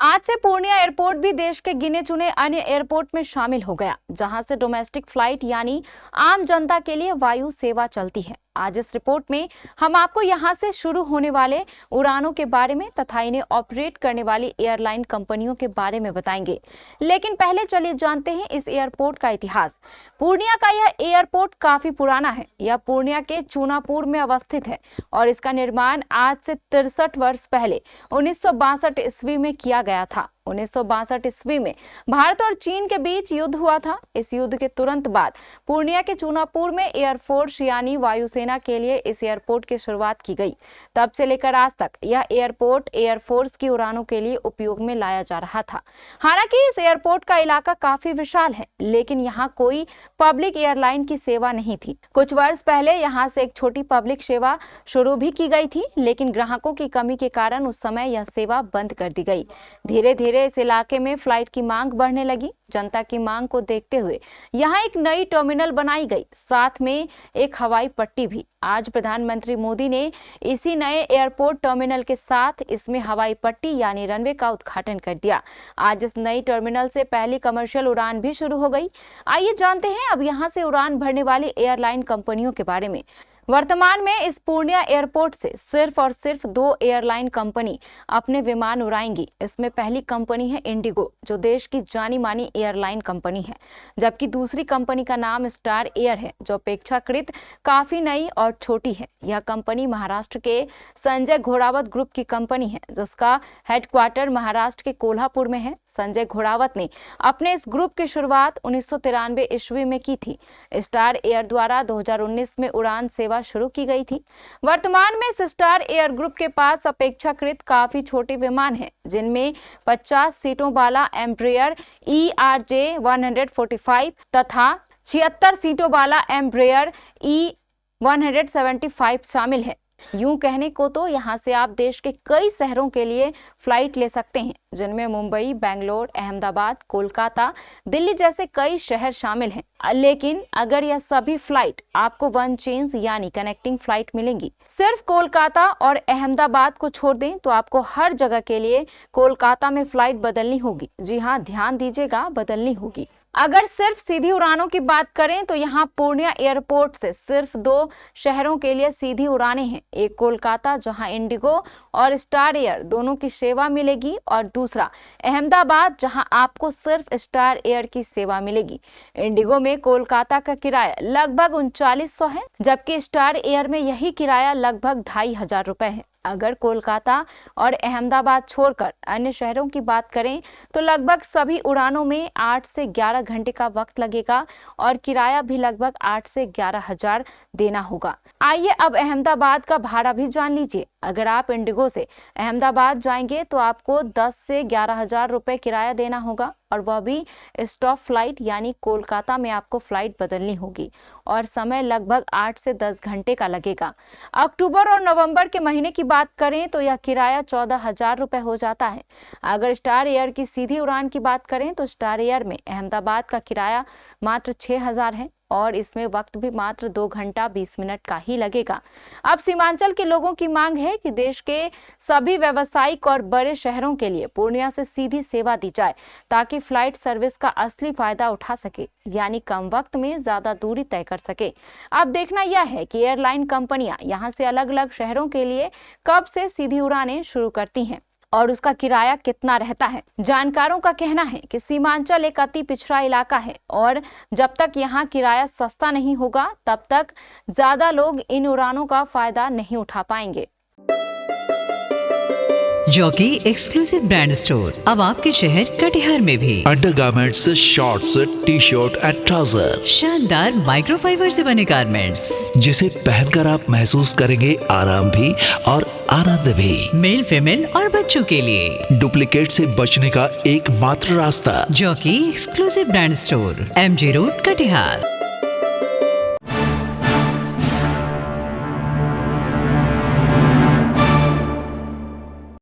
आज से पूर्णिया एयरपोर्ट भी देश के गिने चुने अन्य एयरपोर्ट में शामिल हो गया, जहां से डोमेस्टिक फ्लाइट यानी आम जनता के लिए वायु सेवा चलती है। आज इस रिपोर्ट में हम आपको यहां से शुरू होने वाले उड़ानों के बारे में तथा इन्हें ऑपरेट करने वाली एयरलाइन कंपनियों के बारे में बताएंगे। लेकिन पहले चलिए जानते हैं इस एयरपोर्ट का इतिहास। पूर्णिया का यह एयरपोर्ट काफी पुराना है। यह पूर्णिया के चूनापुर में अवस्थित है और इसका निर्माण आज से 63 वर्ष पहले 1962 ईस्वी में किया गया था। 1962 ईस्वी में भारत और चीन के बीच युद्ध हुआ था। इस युद्ध के तुरंत बाद पूर्णिया के चूनापुर में एयरफोर्स यानी वायुसेना के लिए इस एयरपोर्ट की शुरुआत की गई। तब से लेकर आज तक यह एयरपोर्ट एयरफोर्स की उड़ानों के लिए उपयोग में लाया जा रहा था। हालांकि इस एयरपोर्ट का इलाका काफी विशाल है, लेकिन यहाँ कोई पब्लिक एयरलाइन की सेवा नहीं थी। कुछ वर्ष पहले यहाँ से एक छोटी पब्लिक सेवा शुरू भी की गई थी, लेकिन ग्राहकों की कमी के कारण उस समय यह सेवा बंद कर दी गई। धीरे धीरे इस इलाके में फ्लाइट की मांग बढ़ने लगी। जनता की मांग को देखते हुए यहाँ एक नई टर्मिनल बनाई गई, साथ में एक हवाई पट्टी भी। आज प्रधानमंत्री मोदी ने इसी नए एयरपोर्ट टर्मिनल के साथ इसमें हवाई पट्टी यानी रनवे का उद्घाटन कर दिया। आज इस नई टर्मिनल से पहली कमर्शियल उड़ान भी शुरू हो गई। आइए जानते हैं अब यहाँ से उड़ान भरने वाली एयरलाइन कंपनियों के बारे में। वर्तमान में इस पूर्णिया एयरपोर्ट से सिर्फ और सिर्फ 2 एयरलाइन कंपनी अपने विमान उड़ाएंगी। इसमें पहली कंपनी है इंडिगो, जो देश की जानी मानी एयरलाइन कंपनी है, जबकि दूसरी कंपनी का नाम स्टार एयर है, जो अपेक्षाकृत काफी नई और छोटी है। यह कंपनी महाराष्ट्र के संजय घोड़ावत ग्रुप की कंपनी है, जिसका हेडक्वार्टर महाराष्ट्र के कोल्हापुर में है। संजय घोड़ावत ने अपने इस ग्रुप की शुरुआत 1993 ईस्वी में की थी। स्टार एयर द्वारा 2019 में उड़ान सेवा शुरू की गई थी। वर्तमान में इस स्टार एयर ग्रुप के पास अपेक्षाकृत काफी छोटे विमान हैं, जिनमें 50 सीटों वाला एम्ब्रेयर ERJ-145 तथा 76 सीटों वाला एम्ब्रेयर E-175 शामिल है। यूं कहने को तो यहाँ से आप देश के कई शहरों के लिए फ्लाइट ले सकते हैं, जिनमें मुंबई, बेंगलोर, अहमदाबाद, कोलकाता, दिल्ली जैसे कई शहर शामिल हैं। लेकिन अगर यह सभी फ्लाइट आपको वन चेंज यानी कनेक्टिंग फ्लाइट मिलेंगी, सिर्फ कोलकाता और अहमदाबाद को छोड़ दें तो आपको हर जगह के लिए कोलकाता में फ्लाइट बदलनी होगी। जी हाँ, ध्यान दीजिएगा, बदलनी होगी। अगर सिर्फ सीधी उड़ानों की बात करें तो यहाँ पूर्णिया एयरपोर्ट से सिर्फ 2 शहरों के लिए सीधी उड़ानें हैं। एक कोलकाता, जहाँ इंडिगो और स्टार एयर दोनों की सेवा मिलेगी, और दूसरा अहमदाबाद, जहाँ आपको सिर्फ स्टार एयर की सेवा मिलेगी। इंडिगो में कोलकाता का किराया लगभग 3900 है, जबकि स्टार एयर में यही किराया लगभग 2500 रुपए है। अगर कोलकाता और अहमदाबाद छोड़कर अन्य शहरों की बात करें तो लगभग सभी उड़ानों में 8 से 11 घंटे का वक्त लगेगा और किराया भी लगभग 8 से 11 हजार देना होगा। आइए अब अहमदाबाद का भाड़ा भी जान लीजिए। अगर आप इंडिगो से अहमदाबाद जाएंगे तो आपको 10 से 11 हजार रुपए किराया देना होगा, और वह भी स्टॉप फ्लाइट यानी कोलकाता में आपको फ्लाइट बदलनी होगी, और समय लगभग 8 से 10 घंटे का लगेगा। अक्टूबर और नवंबर के महीने की बात करें तो यह किराया 14,000 रुपए हो जाता है। अगर स्टार एयर की सीधी उड़ान की बात करें तो स्टार एयर में अहमदाबाद का किराया मात्र 6,000 है, और इसमें वक्त भी मात्र 2 घंटा 20 मिनट का ही लगेगा। अब सीमांचल के लोगों की मांग है कि देश के सभी व्यावसायिक और बड़े शहरों के लिए पूर्णिया से सीधी सेवा दी जाए, ताकि फ्लाइट सर्विस का असली फायदा उठा सके, यानी कम वक्त में ज्यादा दूरी तय कर सके। अब देखना यह है कि एयरलाइन कंपनियां यहां से अलग अलग शहरों के लिए कब से सीधी उड़ानें शुरू करती हैं और उसका किराया कितना रहता है। जानकारों का कहना है कि सीमांचल एक अति पिछड़ा इलाका है, और जब तक यहाँ किराया सस्ता नहीं होगा तब तक ज्यादा लोग इन उड़ानों का फायदा नहीं उठा पाएंगे। जॉकी एक्सक्लूसिव ब्रांड स्टोर अब आपके शहर कटिहार में भी। Undergarments, shorts, T shirt and trouser, शानदार माइक्रोफाइबर से बने गारमेंट्स, जिसे पहनकर आप महसूस करेंगे आराम भी और आनंद भी। मेल, फीमेल और बच्चों के लिए डुप्लीकेट से बचने का एकमात्र रास्ता। Jockey exclusive brand store, MG road, Katihar.